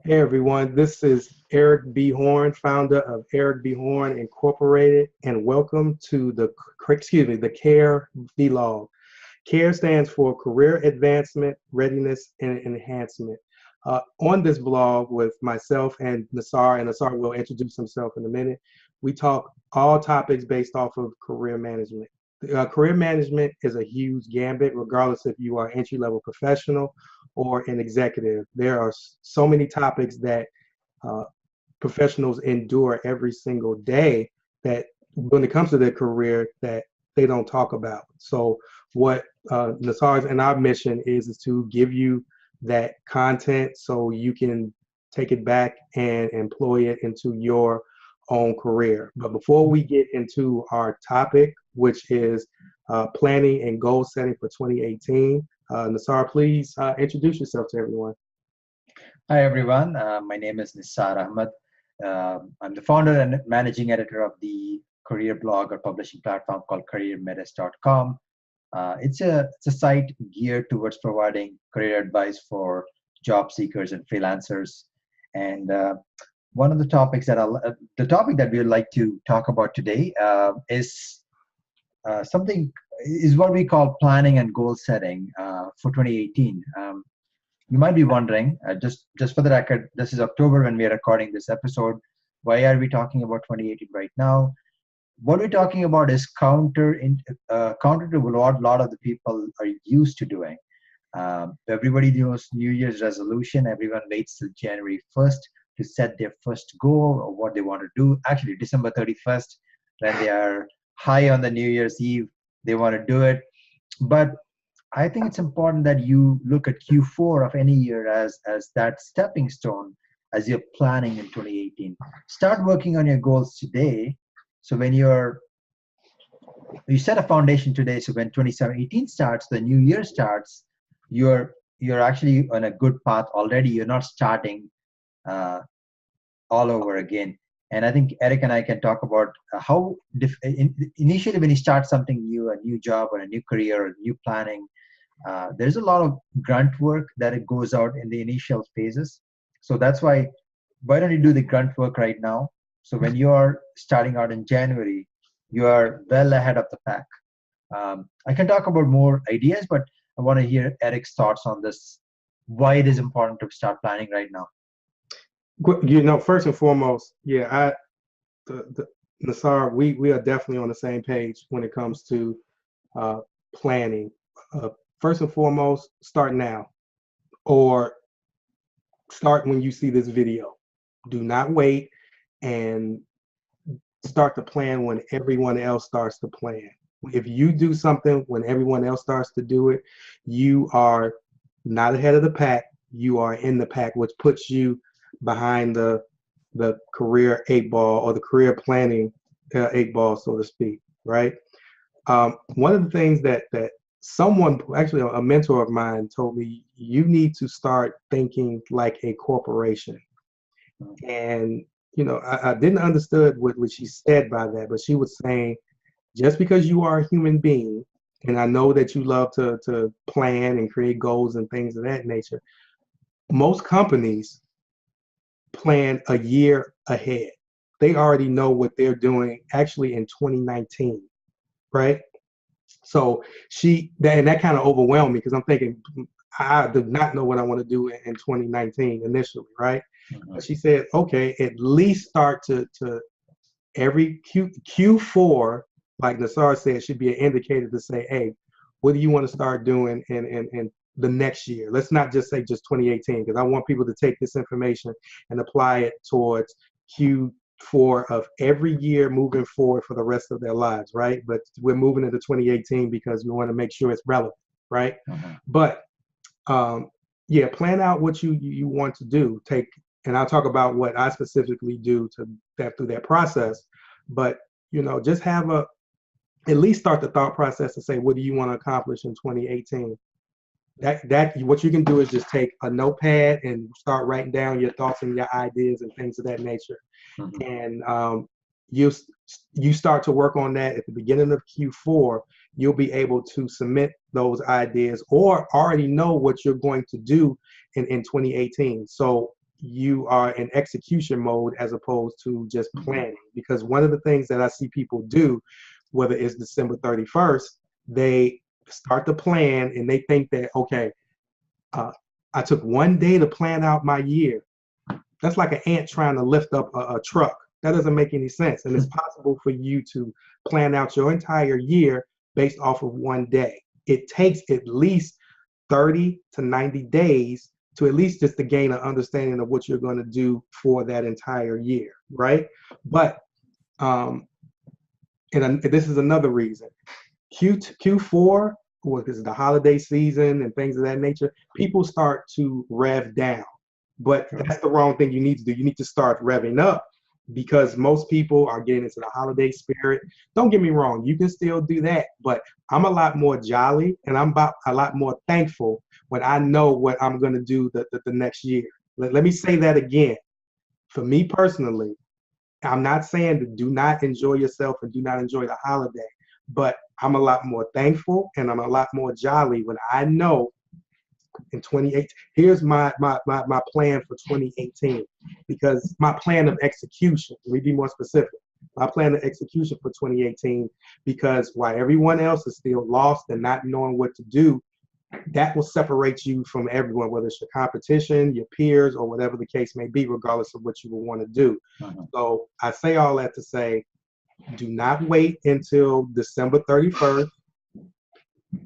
Hey everyone, this is Eric B. Horn, founder of Eric B. Horn Incorporated, and welcome to the CARE vlog. CARE stands for Career Advancement, Readiness, and Enhancement. On this blog with myself and Nissar will introduce himself in a minute, we talk all topics based off of career management. Career management is a huge gambit, regardless if you are entry-level professional or an executive. There are so many topics that uh, professionals endure every single day that when it comes to their career that they don't talk about. So what Nassar's and our mission is to give you that content so you can take it back and employ it into your own career. But before we get into our topic, which is planning and goal setting for 2018, Nassar, please introduce yourself to everyone. Hi everyone, my name is Nissar Ahamed. I'm the founder and managing editor of the career blog or publishing platform called careermetis.com. It's a site geared towards providing career advice for job seekers and freelancers. And one of the topics the topic that we would like to talk about today is something is what we call planning and goal setting for 2018. You might be wondering, just for the record, this is October when we are recording this episode. Why are we talking about 2018 right now? What we're talking about is counter to what a lot of the people are used to doing. Everybody knows New Year's resolution. Everyone waits till January 1st to set their first goal or what they want to do. Actually, December 31st, when they are high on the New Year's Eve, they want to do it. But I think it's important that you look at Q4 of any year as that stepping stone as you're planning in 2018. Start working on your goals today. So when you set a foundation today, so when 2018 starts, the new year starts, you're actually on a good path already. You're not starting all over again. And I think Eric and I can talk about how initially when you start something new, a new job or a new career or new planning, there's a lot of grunt work that it goes out in the initial phases. So that's why don't you do the grunt work right now? So when you're starting out in January, you are well ahead of the pack. I can talk about more ideas, but I want to hear Eric's thoughts on this, why it is important to start planning right now. First and foremost, the Nassar, we are definitely on the same page when it comes to planning. First and foremost, start now, or start when you see this video. Do not wait and start to plan when everyone else starts to plan. If you do something when everyone else starts to do it, you are not ahead of the pack. You are in the pack, which puts you behind the career 8 ball or the career planning 8 ball, so to speak, right? One of the things that someone, actually a mentor of mine, told me, you need to start thinking like a corporation. And I didn't understood what she said by that, but she was saying, just because you are a human being, and I know that you love to plan and create goals and things of that nature, most companies plan a year ahead. They already know what they're doing actually in 2019, right? So that kind of overwhelmed me because I'm thinking, I do not know what I want to do in 2019 initially, right? Mm-hmm. But she said, okay, at least start to every Q4, like Nissar said, should be an indicator to say, hey, what do you want to start doing in the next year? Let's not just say just 2018, because I want people to take this information and apply it towards Q4 of every year moving forward for the rest of their lives, right? But we're moving into 2018 because we want to make sure it's relevant, right? Mm-hmm. But plan out what you want to do. And I'll talk about what I specifically do through that process. But just have at least start the thought process to say, what do you want to accomplish in 2018? That what you can do is just take a notepad and start writing down your thoughts and your ideas and things of that nature. Mm-hmm. And you start to work on that at the beginning of Q4. You'll be able to submit those ideas or already know what you're going to do in 2018. So you are in execution mode as opposed to just planning. Because one of the things that I see people do, whether it's December 31st, they start to plan and they think that, okay, I took one day to plan out my year. That's like an ant trying to lift up a truck. That doesn't make any sense. And it's possible for you to plan out your entire year based off of one day. It takes at least 30 to 90 days to at least just to gain an understanding of what you're going to do for that entire year, right? But and this is another reason. Q4, because the holiday season and things of that nature, people start to rev down. But that's the wrong thing you need to do. You need to start revving up because most people are getting into the holiday spirit. Don't get me wrong, you can still do that, but I'm a lot more jolly and I'm about a lot more thankful when I know what I'm going to do the next year. Let me say that again. For me personally, I'm not saying to do not enjoy yourself and do not enjoy the holiday, but I'm a lot more thankful and I'm a lot more jolly when I know in 2018, here's my plan for 2018, because my plan of execution, let me be more specific, my plan of execution for 2018, because while everyone else is still lost and not knowing what to do, that will separate you from everyone, whether it's your competition, your peers, or whatever the case may be, regardless of what you will want to do. So I say all that to say, do not wait until December 31st,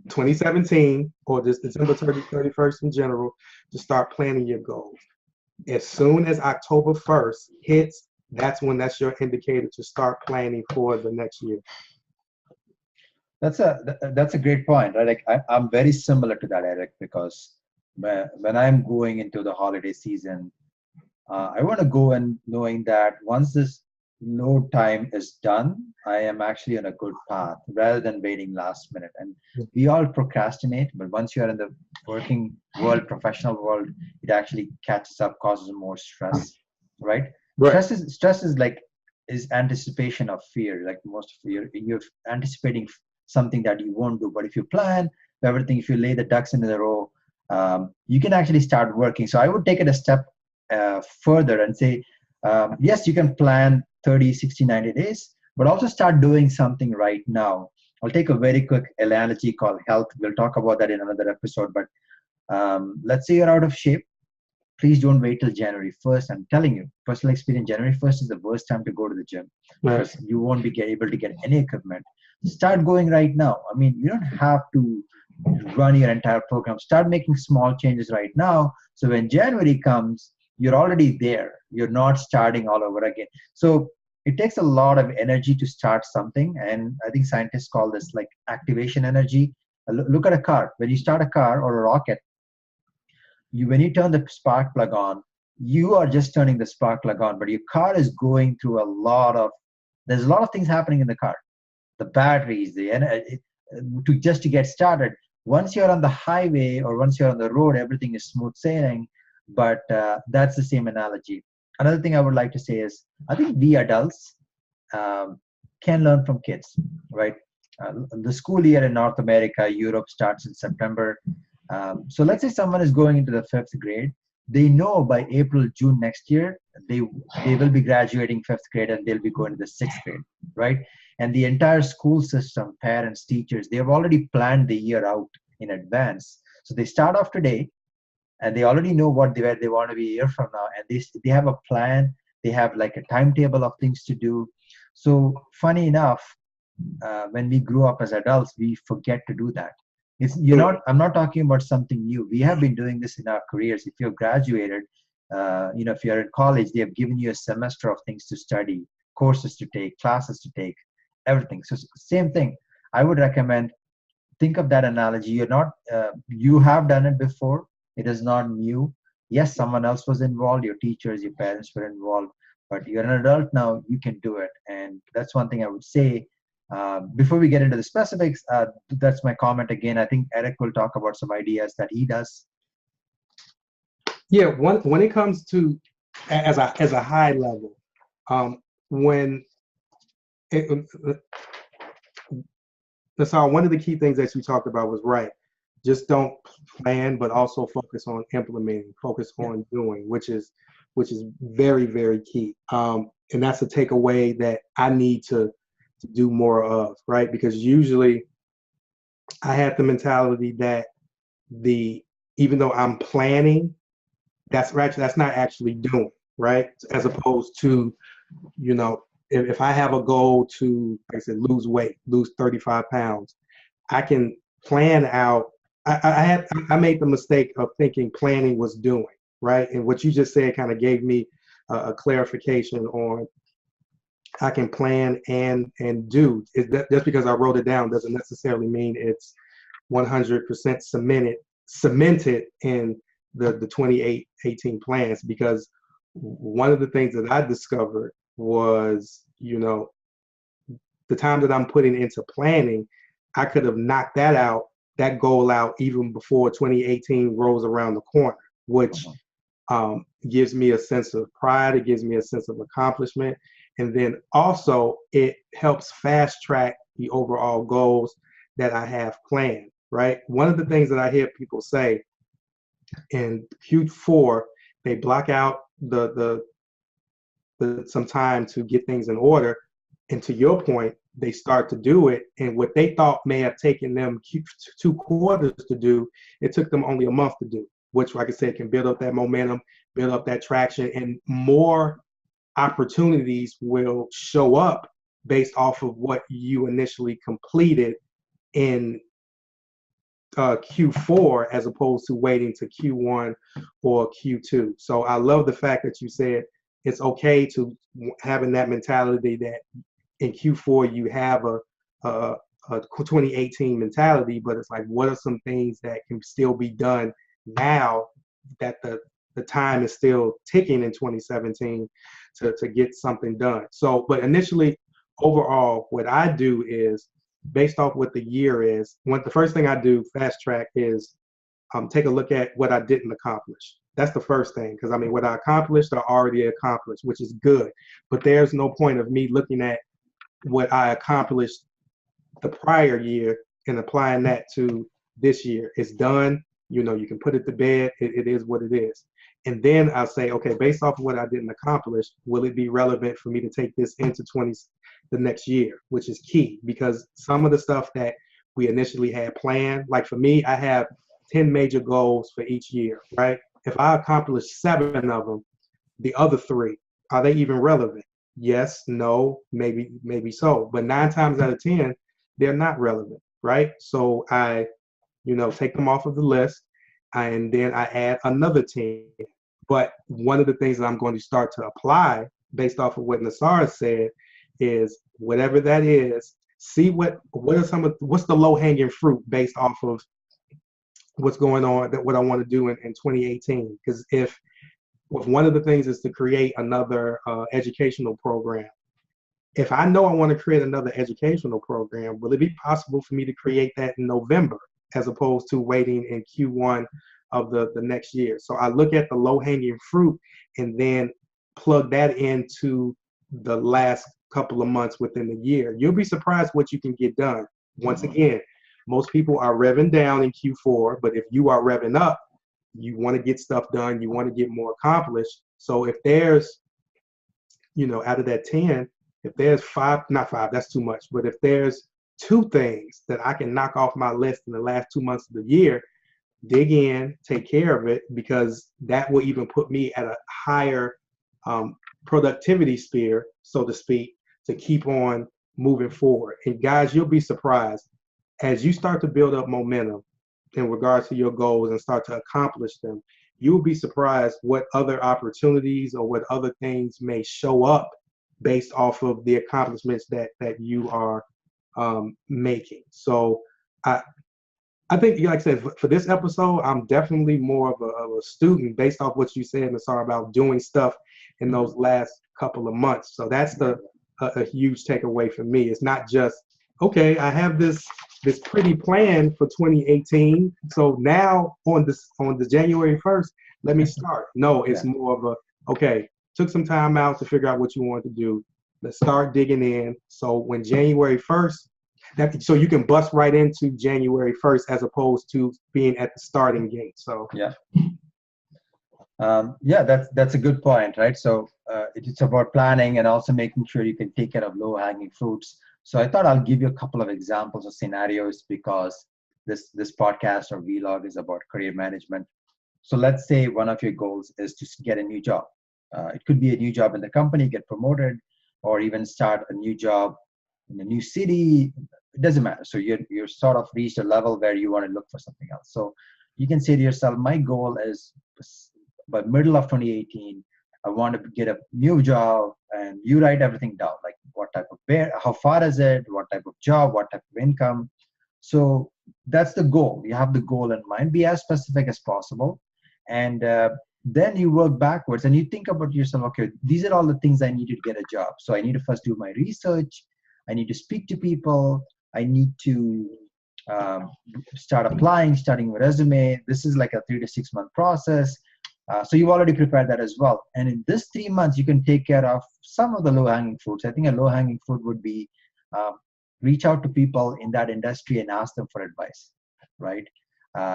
2017, or just December 31st in general, to start planning your goals. As soon as October 1st hits, that's your indicator to start planning for the next year. That's a great point, right? Like I'm very similar to that, Eric, because when I'm going into the holiday season, I want to go in knowing that once this load time is done, I am actually on a good path rather than waiting last minute. And we all procrastinate, but once you're in the working world, professional world, it actually catches up, causes more stress, right? Stress is anticipation of fear. Like most fear, you're anticipating something that you won't do. But if you plan everything, if you lay the ducks into the row, you can actually start working. So I would take it a step further and say, yes, you can plan 30, 60, 90 days, but also start doing something right now. I'll take a very quick analogy called health. We'll talk about that in another episode, but let's say you're out of shape. Please don't wait till January 1st. I'm telling you, personal experience, January 1st is the worst time to go to the gym because you won't be able to get any equipment. Start going right now. I mean, you don't have to run your entire program. Start making small changes right now. So when January comes, you're already there. You're not starting all over again. So it takes a lot of energy to start something. And I think scientists call this like activation energy. Look at a car. When you start a car or a rocket, when you turn the spark plug on, you are just turning the spark plug on, but your car is going through there's a lot of things happening in the car. The batteries, the energy, to get started. Once you're on the highway or once you're on the road, everything is smooth sailing. But that's the same analogy. Another thing I would like to say is, I think we adults can learn from kids, right? The school year in North America, Europe starts in September. So let's say someone is going into the 5th grade. They know by April, June next year, they will be graduating 5th grade and they'll be going to the 6th grade, right? And the entire school system, parents, teachers, they have already planned the year out in advance. So they start off today, and they already know where they want to be a year from now, and they have a plan. They have like a timetable of things to do. So funny enough, when we grew up as adults, we forget to do that. I'm not talking about something new. We have been doing this in our careers. If you've graduated, if you're in college, they have given you a semester of things to study, courses to take, classes to take, everything. So same thing. I would recommend, think of that analogy. You have done it before. It is not new. Yes, someone else was involved. Your teachers, your parents were involved, but you're an adult now. You can do it. And that's one thing I would say. Before we get into the specifics, that's my comment again. I think Eric will talk about some ideas that he does. Yeah, when it comes to as a high level, one of the key things that you talked about was right. Just don't plan, but also focus on implementing, focus on doing, which is which is very, very key. And that's a takeaway that I need to do more of, right? Because usually I had the mentality that even though I'm planning, that's not actually doing, right? As opposed to, you know, if I have a goal to, like I said, lose weight, lose 35 pounds, I can plan out. I made the mistake of thinking planning was doing, right? And what you just said kind of gave me a clarification on I can plan and do. Just because I wrote it down doesn't necessarily mean it's 100% cemented in the 2018 plans, because one of the things that I discovered was, you know, the time that I'm putting into planning, I could have knocked that goal out even before 2018 rolls around the corner, which gives me a sense of pride. It gives me a sense of accomplishment. And then also it helps fast track the overall goals that I have planned, right? One of the things that I hear people say in Q4, they block out some time to get things in order. And to your point, they start to do it. And what they thought may have taken them 2 quarters to do, it took them only a month to do, which, like I said, can build up that momentum, build up that traction, and more opportunities will show up based off of what you initially completed in Q4, as opposed to waiting to Q1 or Q2. So I love the fact that you said it's okay to having that mentality that in Q4 you have a 2018 mentality, but it's like, what are some things that can still be done now that the time is still ticking in 2017 to get something done. So, but initially, overall, what I do is based off what the year is. The first thing I do, fast track, is take a look at what I didn't accomplish. That's the first thing, because I mean, what I accomplished, I already accomplished, which is good. But there's no point of me looking at what I accomplished the prior year and applying that to this year. It's done. You know, you can put it to bed. It is what it is. And then I'll say, okay, based off of what I didn't accomplish, will it be relevant for me to take this into the next year, which is key, because some of the stuff that we initially had planned, like for me, I have 10 major goals for each year, right? If I accomplish 7 of them, the other 3, are they even relevant? Yes, no, maybe so. But 9 times out of 10, they're not relevant, right? So I, take them off of the list, and then I add another 10. But one of the things that I'm going to start to apply based off of what Nissar said is, whatever that is, see what's the low hanging fruit based off of what's going on, what I want to do in 2018. Because if one of the things is to create another educational program, if I know I want to create another educational program, will it be possible for me to create that in November as opposed to waiting in Q1 of the next year? So I look at the low-hanging fruit and then plug that into the last couple of months within the year. You'll be surprised what you can get done. Once again, most people are revving down in Q4, but if you are revving up, you want to get stuff done, you want to get more accomplished. So if there's, out of that 10, if there's 5, not 5, that's too much, but if there's 2 things that I can knock off my list in the last 2 months of the year, dig in, take care of it, because that will even put me at a higher productivity sphere, so to speak, to keep on moving forward. And guys, you'll be surprised as you start to build up momentum in regards to your goals and start to accomplish them. You'll be surprised what other opportunities or what other things may show up based off of the accomplishments that you are making. So I think, like I said, for this episode, I'm definitely more of a student based off what you said, Nissar, about doing stuff in those last couple of months. So that's a huge takeaway for me. It's not just, okay, I have this pretty plan for 2018. So now on the January 1st, let me start. No, it's more of okay, took some time out to figure out what you want to do. Let's start digging in. So when January 1st, so you can bust right into January 1st as opposed to being at the starting gate. So yeah. Yeah, that's a good point, right? So it's about planning and also making sure you can take care of low-hanging fruits. So I thought I'll give you a couple of examples of scenarios because this podcast or vlog is about career management. So let's say one of your goals is to get a new job. It could be a new job in the company, get promoted, or even start a new job in a new city. It doesn't matter. So you're sort of reached a level where you want to look for something else. So you can say to yourself, my goal is by middle of 2018, I want to get a new job, and you write everything down, like what type of bear, how far is it, what type of job, what type of income. So that's the goal. You have the goal in mind. Be as specific as possible, and then you work backwards and you think about yourself. Okay, these are all the things I need to get a job. So I need to first do my research. I need to speak to people. I need to um, start applying, starting a resume. This is like a 3 to 6 month process. So you've already prepared that as well. And in this 3 months, you can take care of some of the low hanging fruits. I think a low hanging fruit would be um, reach out to people in that industry and ask them for advice, right?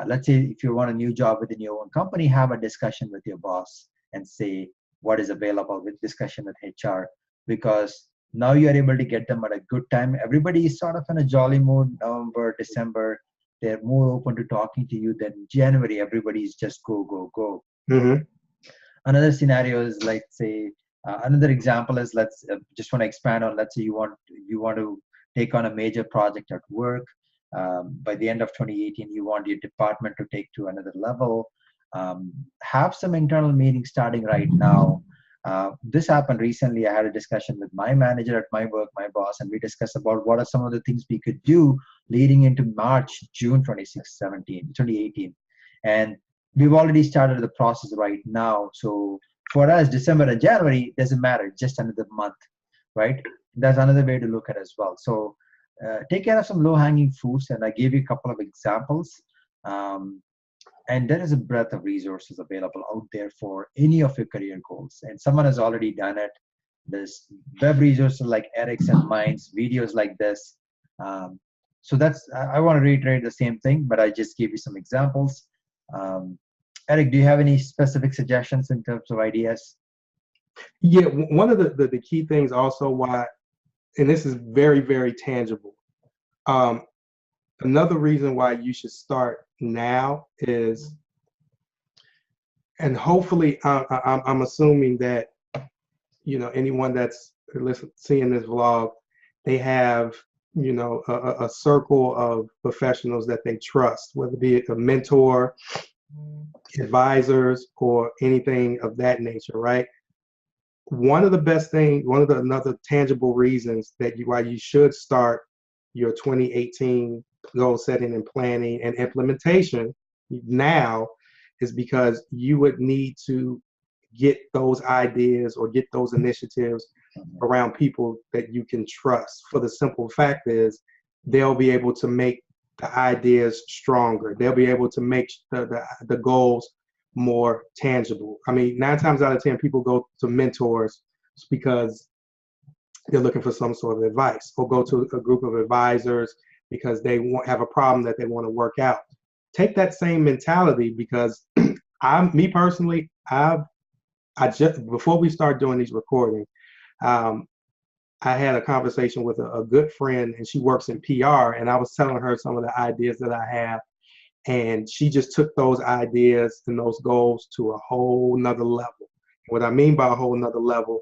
Let's say if you want a new job within your own company, have a discussion with your boss and say what is available with discussion with HR, because now you're able to get them at a good time. Everybody is sort of in a jolly mood, November, December. They're more open to talking to you than January. Everybody's just go, go, go. Mm-hmm. Another scenario is, like, say, another example is, let's just want to expand on, let's say you want to take on a major project at work. By the end of 2018, you want your department to take to another level. Have some internal meetings starting right now. This happened recently. I had a discussion with my manager at my work, my boss, and we discussed about what are some of the things we could do leading into March, June 2018. And we've already started the process right now. So for us, December and January doesn't matter, just another month, right? That's another way to look at it as well. So take care of some low-hanging fruits, and I gave you a couple of examples. Um, and there is a breadth of resources available out there for any of your career goals. And someone has already done it. There's web resources like edX and Minds, videos like this. Um, so I want to reiterate the same thing, but I just gave you some examples. Um, Eric, do you have any specific suggestions in terms of ideas? Yeah, one of the key things also why, and this is very, very tangible. Um, Another reason why you should start now is, and hopefully I'm assuming that, anyone that's seeing this vlog, they have, a circle of professionals that they trust, whether it be a mentor, advisors, or anything of that nature, right? One of the best things, another tangible reasons why you should start your 2018 goal setting and planning and implementation now is because you would need to get those ideas or get those initiatives around people that you can trust. For the simple fact is, they'll be able to make the ideas stronger. They'll be able to make the goals more tangible. I mean, 9 times out of 10, people go to mentors because they're looking for some sort of advice, or go to a group of advisors because they have a problem that they want to work out. Take that same mentality, because me personally, I just, before we start doing these recordings, I had a conversation with a good friend, and she works in PR, and I was telling her some of the ideas that I have, and she just took those ideas and those goals to a whole nother level. What I mean by a whole nother level,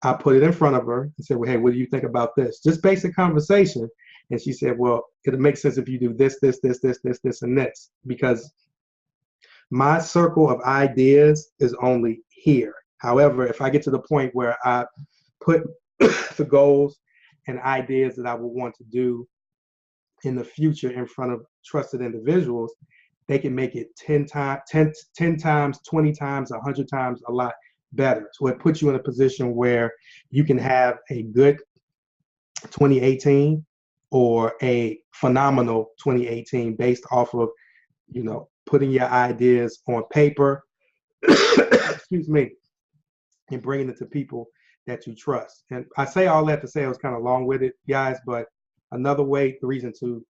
I put it in front of her and said, well, hey, what do you think about this? Just basic conversation. And she said, well, it'll make sense if you do this, this, this, this, this, this, and this, because my circle of ideas is only here. However, if I get to the point where I put the goals and ideas that I would want to do in the future in front of trusted individuals, they can make it 10 times, 10 times, 20 times, 100 times, a lot better. So it puts you in a position where you can have a good 2018 or a phenomenal 2018 based off of, putting your ideas on paper, excuse me, and bringing it to people that you trust. And I say all that to say, I was kind of long with it, guys, but another way, the reason to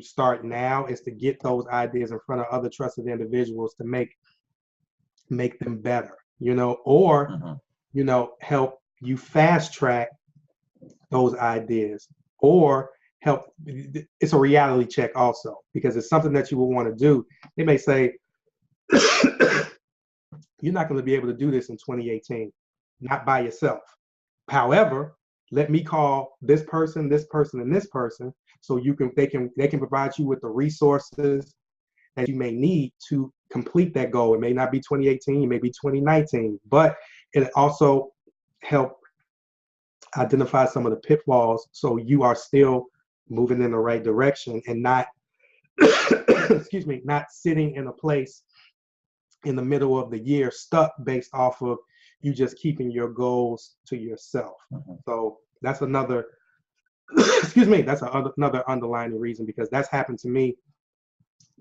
start now is to get those ideas in front of other trusted individuals to make make them better, or, help you fast track those ideas, or help. It's a reality check also, because it's something that you will want to do. They may say, you're not going to be able to do this in 2018, not by yourself. However, let me call this person, and this person, so they can provide you with the resources that you may need to complete that goal. It may not be 2018, it may be 2019, but it also help identify some of the pitfalls so you are still moving in the right direction and not excuse me, not sitting in a place in the middle of the year stuck based off of you just keeping your goals to yourself. So that's another excuse me, that's another underlying reason, because that's happened to me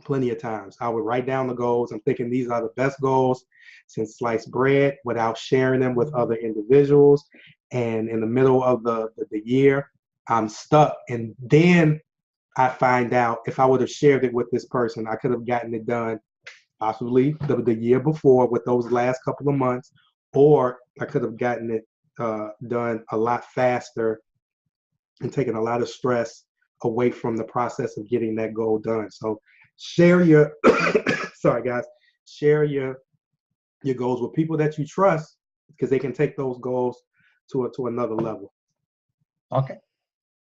plenty of times. I would write down the goals. I'm thinking these are the best goals since sliced bread, without sharing them with other individuals. And in the middle of the year, I'm stuck. And then I find out, if I would have shared it with this person, I could have gotten it done possibly the year before with those last couple of months, or I could have gotten it done a lot faster and taken a lot of stress away from the process of getting that goal done. So share your sorry guys, share your goals with people that you trust, because they can take those goals to another level. Okay,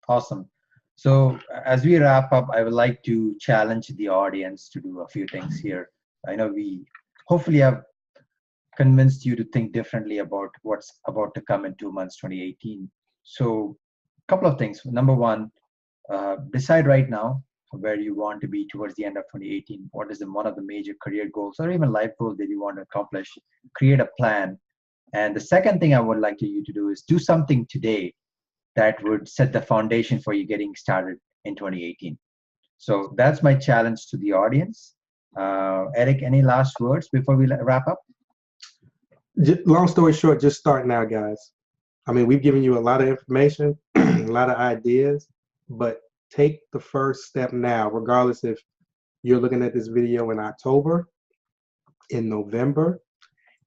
awesome. So as we wrap up, I would like to challenge the audience to do a few things here. I know we hopefully have convinced you to think differently about what's about to come in 2 months, 2018. So a couple of things. Number one, decide right now where you want to be towards the end of 2018. What is one of the major career goals or even life goals that you want to accomplish? Create a plan. And the second thing I would like you to do is do something today that would set the foundation for you getting started in 2018. So that's my challenge to the audience. Eric, any last words before we wrap up? Long story short, just start now, guys. I mean, we've given you a lot of information, a lot of ideas, but take the first step now, regardless if you're looking at this video in October, in November,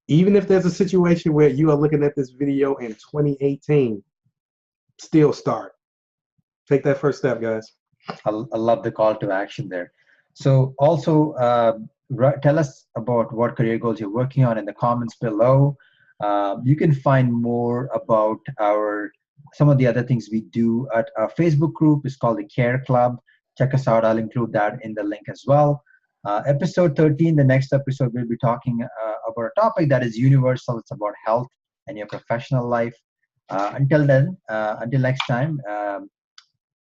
even if there's a situation where you are looking at this video in 2018, still start. Take that first step, guys. I love the call to action there. So also tell us about what career goals you're working on in the comments below. You can find more about some of the other things we do at our Facebook group. It's called the C.A.R.E Club. Check us out. I'll include that in the link as well. Episode 13, the next episode, we'll be talking about a topic that is universal. It's about health and your professional life. Until then, until next time,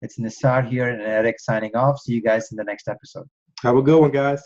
it's Nissar here and Eric signing off. See you guys in the next episode. Have a good one, guys.